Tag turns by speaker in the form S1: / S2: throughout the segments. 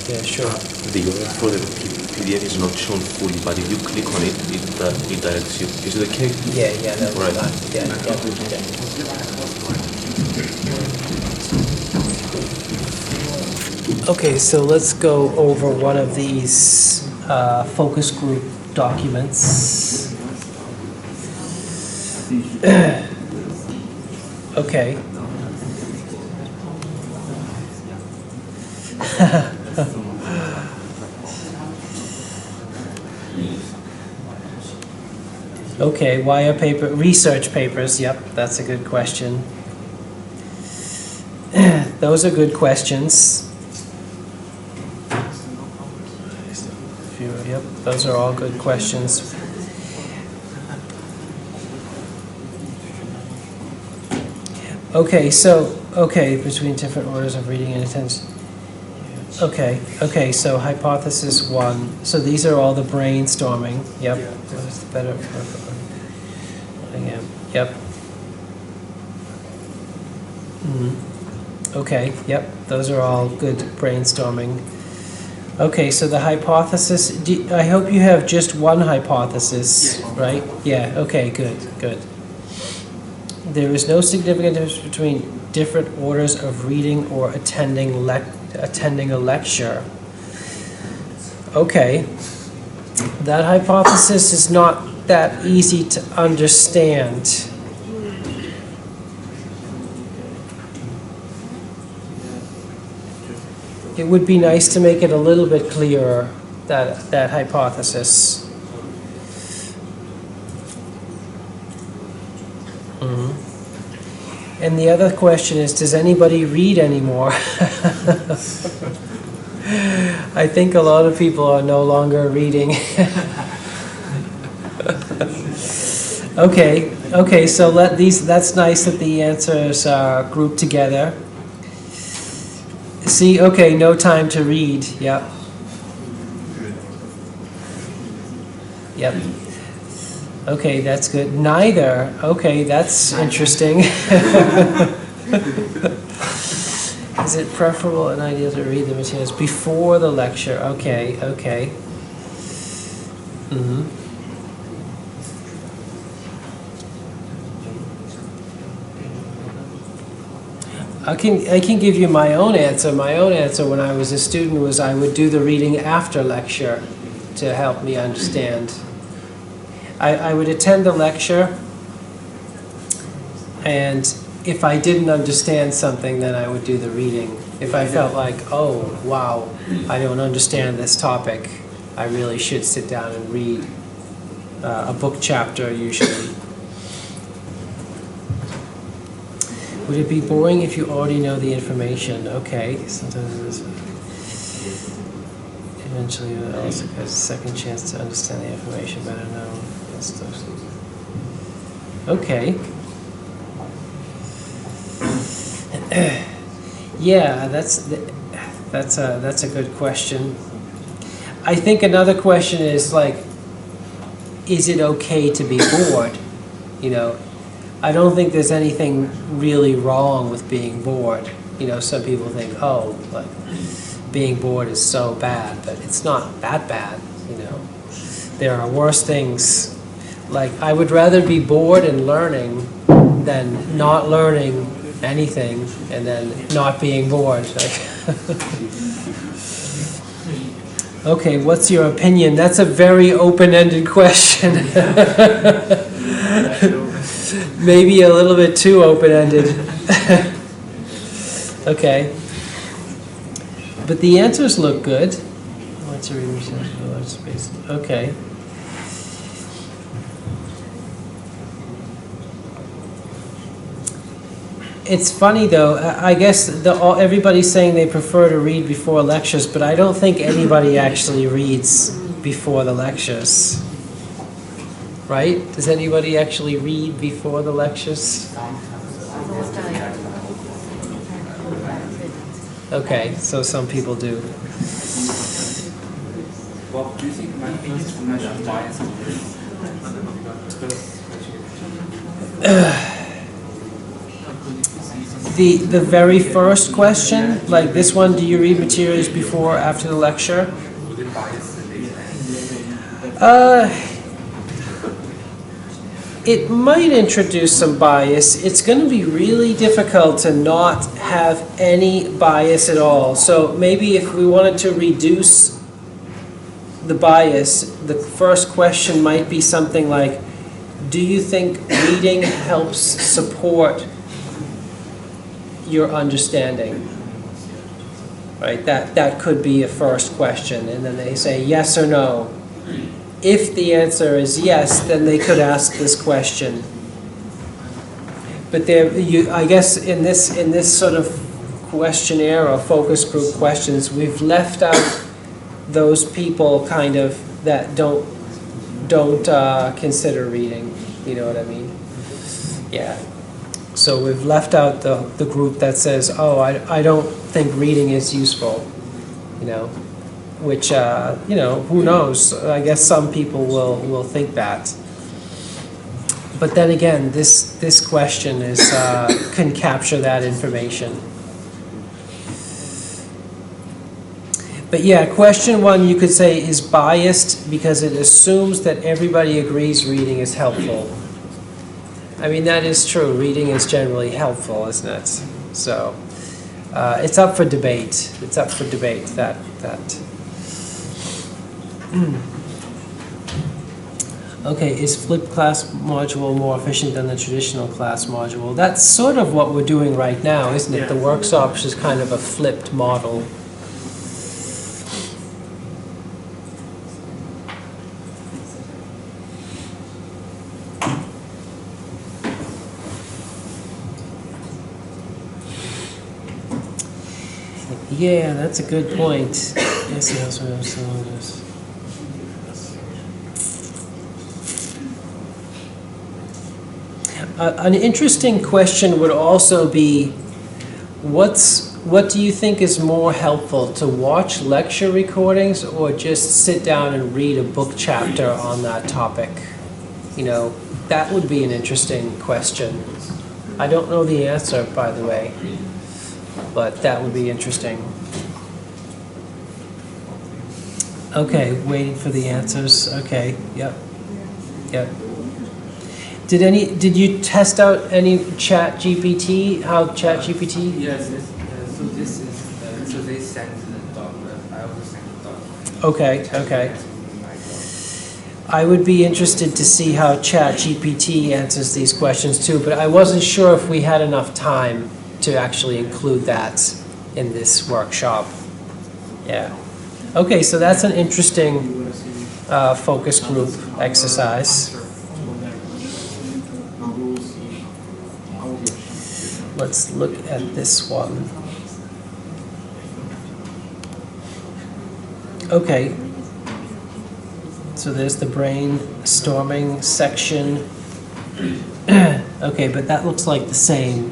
S1: Yeah, sure.
S2: The URL for the PDF is not shown fully, but if you click on it, it directs you. Is it okay?
S1: Yeah, that was
S2: Right.
S1: fine. Yeah. Okay, so let's go over one of these focus group documents. Okay. Okay, why are research papers? Yep, that's a good question. Those are good questions. Yep, those are all good questions. Okay, between different orders of reading and attention. Okay, so hypothesis one. So these are all the brainstorming. Yep. What is the better? Yep. Okay, yep. Those are all good brainstorming. Okay, so the hypothesis, I hope you have just one hypothesis, right? Yeah, okay, good. There is no significant difference between different orders of reading or attending a lecture. Okay, that hypothesis is not that easy to understand. It would be nice to make it a little bit clearer, that hypothesis. And the other question is, does anybody read anymore? I think a lot of people are no longer reading. Okay, so that's nice that the answers are grouped together. See, okay, no time to read. Yep. Okay, that's good. Neither. Okay, that's interesting. Is it preferable and ideal to read the materials before the lecture? Okay. I can give you my own answer. My own answer when I was a student was I would do the reading after lecture to help me understand. I would attend the lecture, and if I didn't understand something, then I would do the reading. If I felt like, oh, wow, I don't understand this topic, I really should sit down and read a book chapter usually. Would it be boring if you already know the information? Okay, sometimes it is. Eventually, it also gives a second chance to understand the information better now. Okay. Yeah, that's a good question. I think another question is like, is it okay to be bored? You know, I don't think there's anything really wrong with being bored. You know, some people think, oh, like being bored is so bad, but it's not that bad. You know, there are worse things. Like, I would rather be bored and learning than not learning anything and then not being bored. Okay, what's your opinion? That's a very open-ended question. Maybe a little bit too open-ended. Okay. But the answers look good. What's your research for large space? Okay. It's funny though, I guess everybody's saying they prefer to read before lectures, but I don't think anybody actually reads before the lectures. Right? Does anybody actually read before the lectures? Okay, so some people do.
S3: Well, do you think measure bias?
S1: The very first question, like this one, do you read materials before or after the lecture?
S3: Would it bias the exam?
S1: It might introduce some bias. It's going to be really difficult to not have any bias at all. So maybe if we wanted to reduce the bias, the first question might be something like, do you think reading helps support your understanding? Right? That could be a first question. And then they say yes or no. If the answer is yes, then they could ask this question. But I guess in this sort of questionnaire or focus group questions, we've left out those people kind of that don't consider reading. You know what I mean? Yeah. So we've left out the group that says, oh, I don't think reading is useful. You know. Which, you know, who knows? I guess some people will think that. But then again, this question is can capture that information. But yeah, question one you could say is biased because it assumes that everybody agrees reading is helpful. I mean, that is true. Reading is generally helpful, isn't it? So it's up for debate. It's up for debate that. Okay, is flipped class module more efficient than the traditional class module? That's sort of what we're doing right now, isn't it? The workshop is kind of a flipped model. Yeah, that's a good point. Yes, yes, yes, yes. An interesting question would also be, what do you think is more helpful, to watch lecture recordings or just sit down and read a book chapter on that topic? You know, that would be an interesting question. I don't know the answer, by the way, but that would be interesting. Okay, waiting for the answers. Okay, yep. Did you test out any ChatGPT? How ChatGPT?
S3: Yes. So this is so they send the doc. I also send the doc.
S1: Okay. I would be interested to see how ChatGPT answers these questions too, but I wasn't sure if we had enough time to actually include that in this workshop. Yeah. Okay, so that's an interesting focus group exercise. Let's look at this one. Okay. So there's the brainstorming section. Okay, but that looks like the same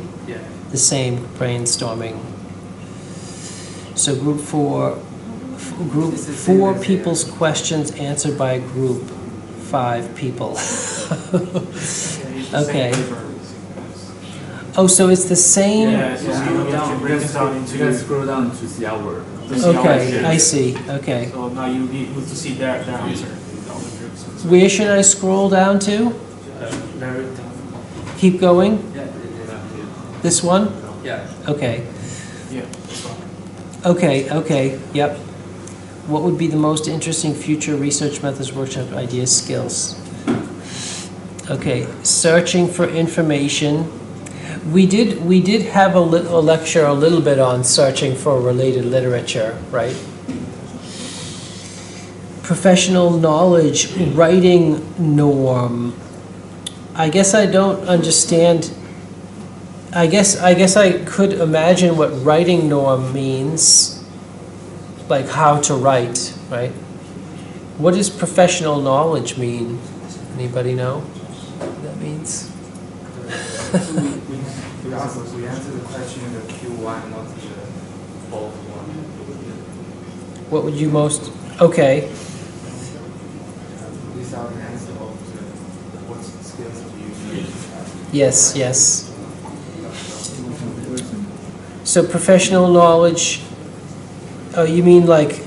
S1: brainstorming. So group four people's questions answered by group 5 people. Okay. Oh, so it's the same?
S4: Yeah, so you can scroll down to see our.
S1: Okay, I see. Okay.
S4: So now you need to see their answer.
S1: Where should I scroll down to?
S3: Very tough.
S1: Keep going?
S3: Yeah.
S1: This one?
S3: Yeah.
S1: Okay.
S4: Yeah, this one.
S1: Okay, yep. What would be the most interesting future research methods, workshop ideas, skills? Okay, searching for information. We did have a lecture a little bit on searching for related literature, right? Professional knowledge, writing norm. I guess I don't understand. I guess I could imagine what writing norm means, like how to write, right? What does professional knowledge mean? Anybody know what that means?
S3: We answer the question in the Q1, not the bold one.
S1: What would you most? Okay.
S3: These are the answer of what skills do you use?
S1: Yes. So professional knowledge, oh, you mean like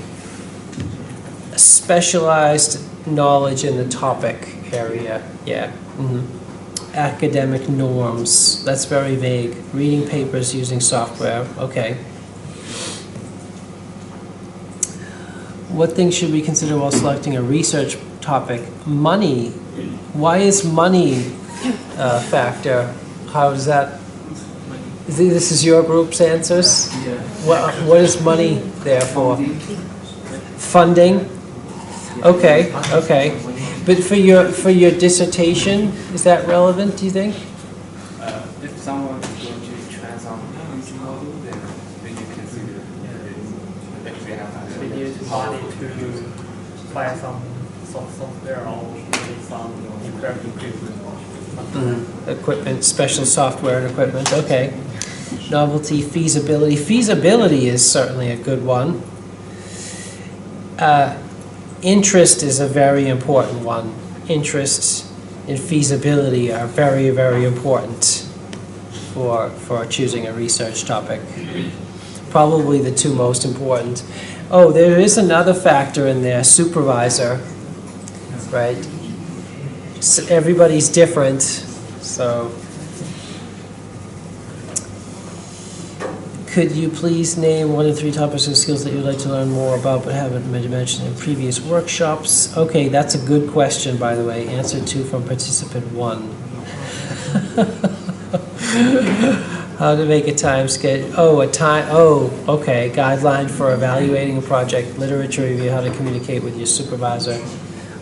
S1: specialized knowledge in the topic area, yeah. Mhm. Academic norms, that's very vague. Reading papers using software, okay. What things should we consider while selecting a research topic? Money. Why is money a factor? How does that, this is your group's answers?
S4: Yeah.
S1: What is money there for? Funding? Okay, okay. But for your dissertation, is that relevant, do you think?
S3: If someone is going to try some fancy model, then we can consider if we have
S5: We use money to buy some software or some equipment.
S1: Equipment, special software and equipment, okay. Novelty, feasibility. Feasibility is certainly a good one. Interest is a very important one. Interest and feasibility are very, very important for choosing a research topic. Probably the two most important. Oh, there is another factor in there, supervisor, right? So everybody's different, so. Could you please name 1 of 3 topics and skills that you'd like to learn more about but haven't mentioned in previous workshops? Okay, that's a good question, by the way. Answer 2 from participant 1. How to make a time schedule? Oh, okay. Guideline for evaluating a project, literature review, how to communicate with your supervisor.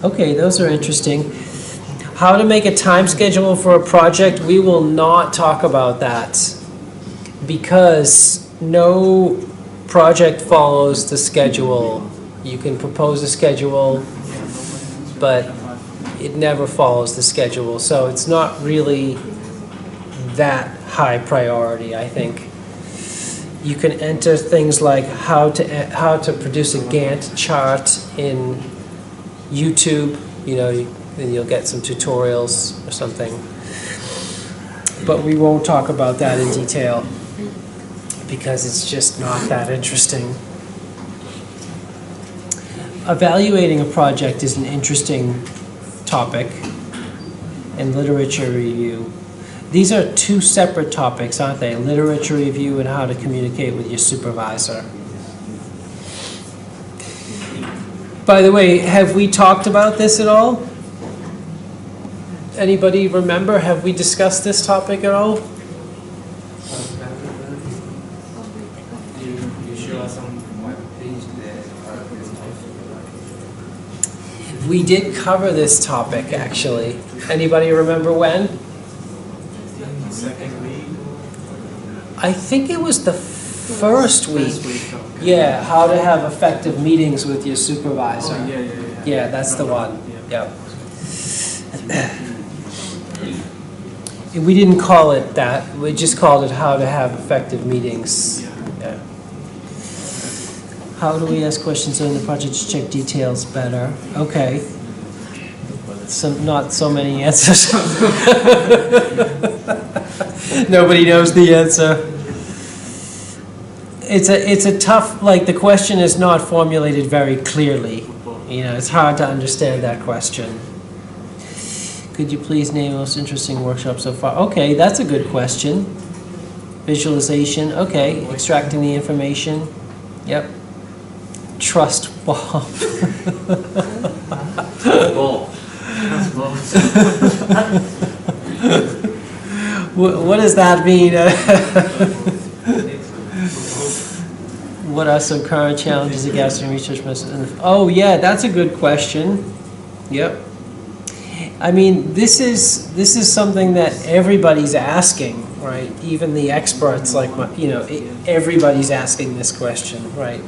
S1: Okay, those are interesting. How to make a time schedule for a project? We will not talk about that, because no project follows the schedule. You can propose a schedule, but it never follows the schedule. So it's not really that high priority, I think. You can enter things like how to produce a Gantt chart in YouTube. Then you'll get some tutorials or something. But we won't talk about that in detail, because it's just not that interesting. Evaluating a project is an interesting topic, and literature review. These are 2 separate topics, aren't they? Literature review and how to communicate with your supervisor. By the way, have we talked about this at all? Anybody remember? Have we discussed this topic at all?
S3: you show us on web page that this topic.
S1: We did cover this topic, actually. Anybody remember when?
S4: Second week.
S1: I think it was the first week. Yeah, how to have effective meetings with your supervisor.
S4: Oh, yeah.
S1: Yeah, that's the one. Yep. We didn't call it that. We just called it how to have effective meetings. Yeah. How do we ask questions on the project to check details better? Okay. Not so many answers. Nobody knows the answer. It's a tough, the question is not formulated very clearly. It's hard to understand that question. Could you please name the most interesting workshop so far? Okay, that's a good question. Visualization, okay. Extracting the information, yep. Trust Bob. What does that mean? What are some current challenges of gathering research methods? Oh yeah, that's a good question. Yep. I mean, this is something that everybody's asking, right? Even the experts, everybody's asking this question, right?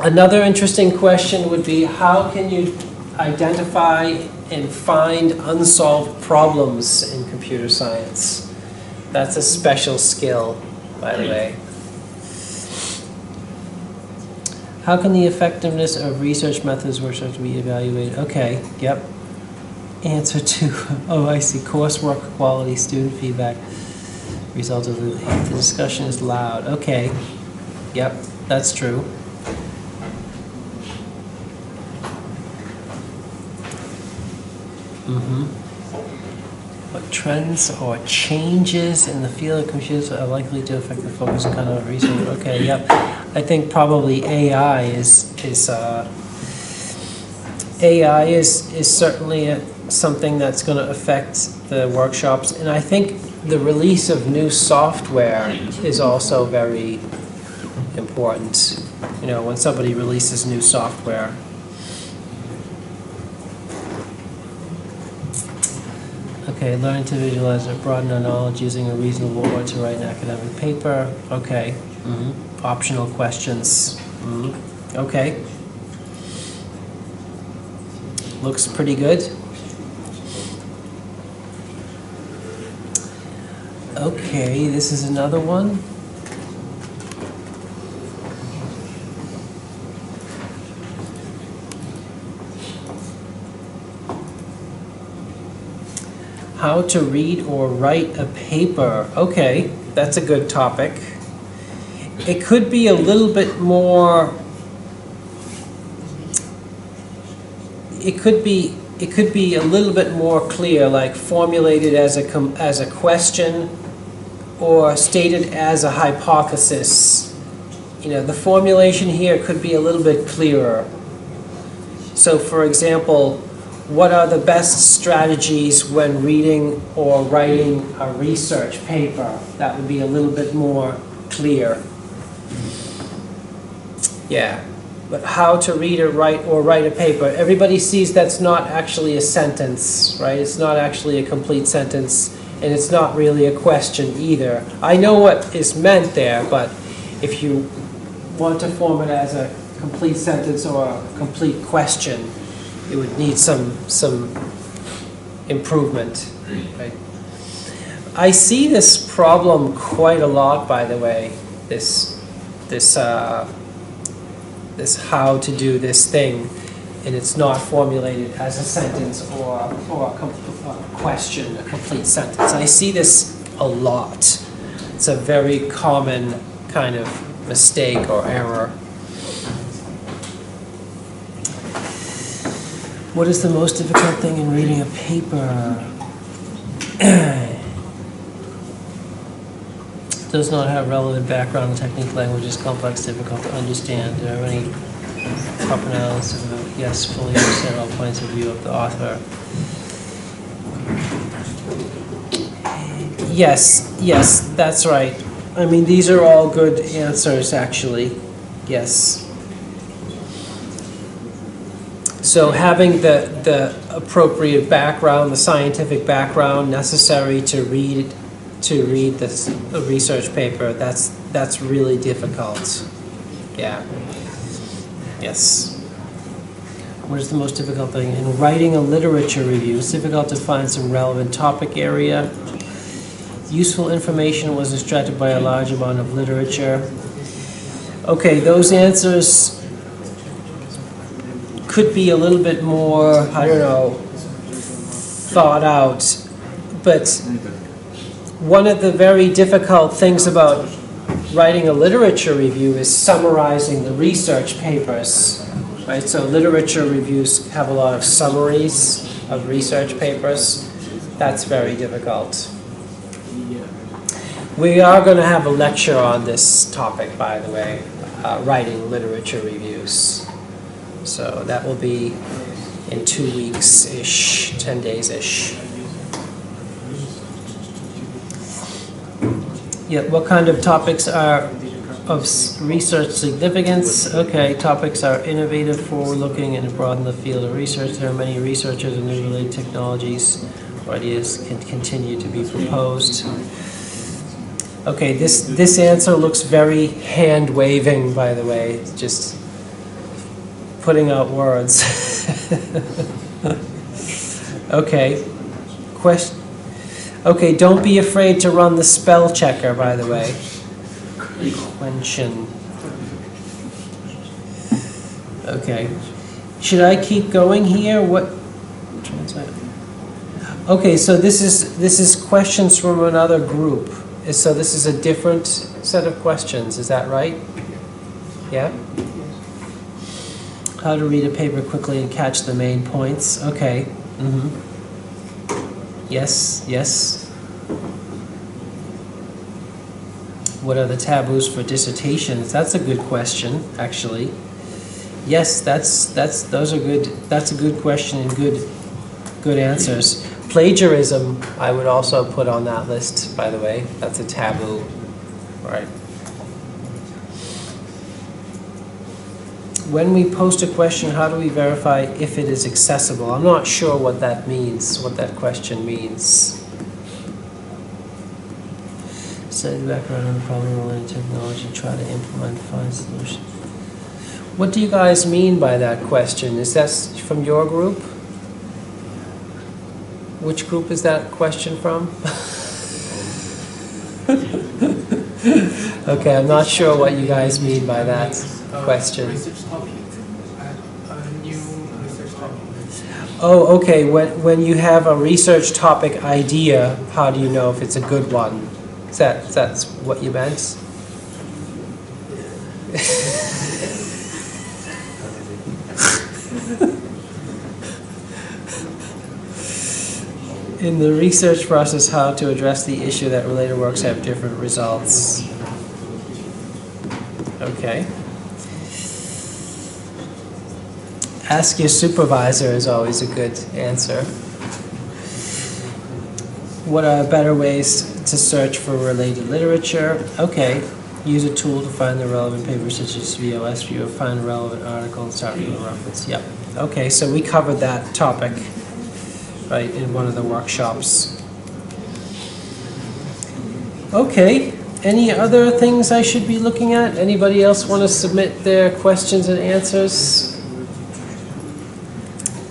S1: Another interesting question would be, how can you identify and find unsolved problems in computer science? That's a special skill, by the way. How can the effectiveness of research methods workshops be evaluated? Okay, yep. Answer 2. Oh, I see. Coursework quality, student feedback. Result of the discussion is loud. Okay. Yep, that's true. Mm-hmm. What trends or changes in the field of computers are likely to affect the focus and content of research? Okay, yep. I think probably AI is certainly something that's going to affect the workshops, and I think the release of new software is also very important. You know, when somebody releases new software. Okay, learning to visualize or broaden our knowledge using a reasonable order to write an academic paper. Okay. Mm-hmm. Optional questions. Mm-hmm. Okay. Looks pretty good. Okay, this is another one. How to read or write a paper. Okay, that's a good topic. It could be a little bit more. It could be a little bit more clear, like formulated as a question or stated as a hypothesis. You know, the formulation here could be a little bit clearer. So, for example, what are the best strategies when reading or writing a research paper? That would be a little bit more clear. Yeah. But how to read or write a paper. Everybody sees that's not actually a sentence, right? It's not actually a complete sentence, and it's not really a question either. I know what is meant there, but if you want to form it as a complete sentence or a complete question, it would need some improvement, right? I see this problem quite a lot, by the way. This how to do this thing, and it's not formulated as a sentence or a question, a complete sentence. I see this a lot. It's a very common kind of mistake or error. What is the most difficult thing in reading a paper? Does not have relevant background in technique, language is complex, difficult to understand. Do you have any proper analysis of it? Yes, fully understand all points of view of the author. Yes, that's right. I mean, these are all good answers, actually. Yes. So having the appropriate background, the scientific background necessary to read this research paper, that's really difficult. Yeah. Yes. What is the most difficult thing? In writing a literature review, it's difficult to find some relevant topic area. Useful information was extracted by a large amount of literature. Okay, those answers could be a little bit more, I don't know, thought out, but one of the very difficult things about writing a literature review is summarizing the research papers, right? So literature reviews have a lot of summaries of research papers. That's very difficult. We are going to have a lecture on this topic, by the way, writing literature reviews. So that will be in 2 weeks-ish, 10 days-ish. Yeah, what kind of topics are of research significance? Okay, topics are innovative, forward-looking, and broaden the field of research. There are many researchers and new related technologies or ideas can continue to be proposed. Okay, this answer looks very hand-waving, by the way. It's just putting out words. Okay. Question. Okay, don't be afraid to run the spell checker, by the way. Quention. Okay. Should I keep going here? What? Translate. Okay, so this is questions from another group. So this is a different set of questions, is that right? Yeah? How to read a paper quickly and catch the main points. Okay. Mm-hmm. Yes, yes. What are the taboos for dissertations? That's a good question, actually. Yes, those are good. That's a good question and good answers. Plagiarism, I would also put on that list, by the way. That's a taboo, right? When we post a question, how do we verify if it is accessible? I'm not sure what that means, what that question means. Study background on the problem related to technology, try to implement, find solution. What do you guys mean by that question? Is that from your group? Which group is that question from? Okay, I'm not sure what you guys mean by that question.
S3: Research topic. A new research topic.
S1: Oh, okay. When you have a research topic idea, how do you know if it's a good one? That's what you meant? In the research process, how to address the issue that related works have different results. Okay. Ask your supervisor is always a good answer. What are better ways to search for related literature? Okay. Use a tool to find the relevant paper, such as VLS View, find a relevant article and start reading a reference. Yep. Okay, so we covered that topic, right, in one of the workshops. Okay. Any other things I should be looking at? Anybody else want to submit their questions and answers?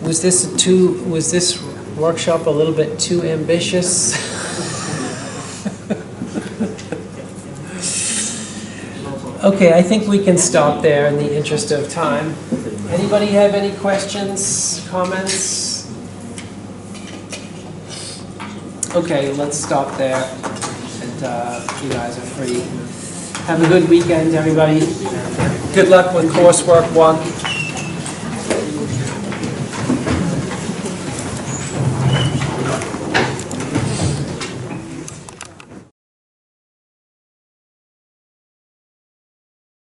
S1: Was this workshop a little bit too ambitious? Okay, I think we can stop there in the interest of time. Anybody have any questions, comments? Okay, let's stop there, and you guys are free. Have a good weekend, everybody. Good luck with coursework 1.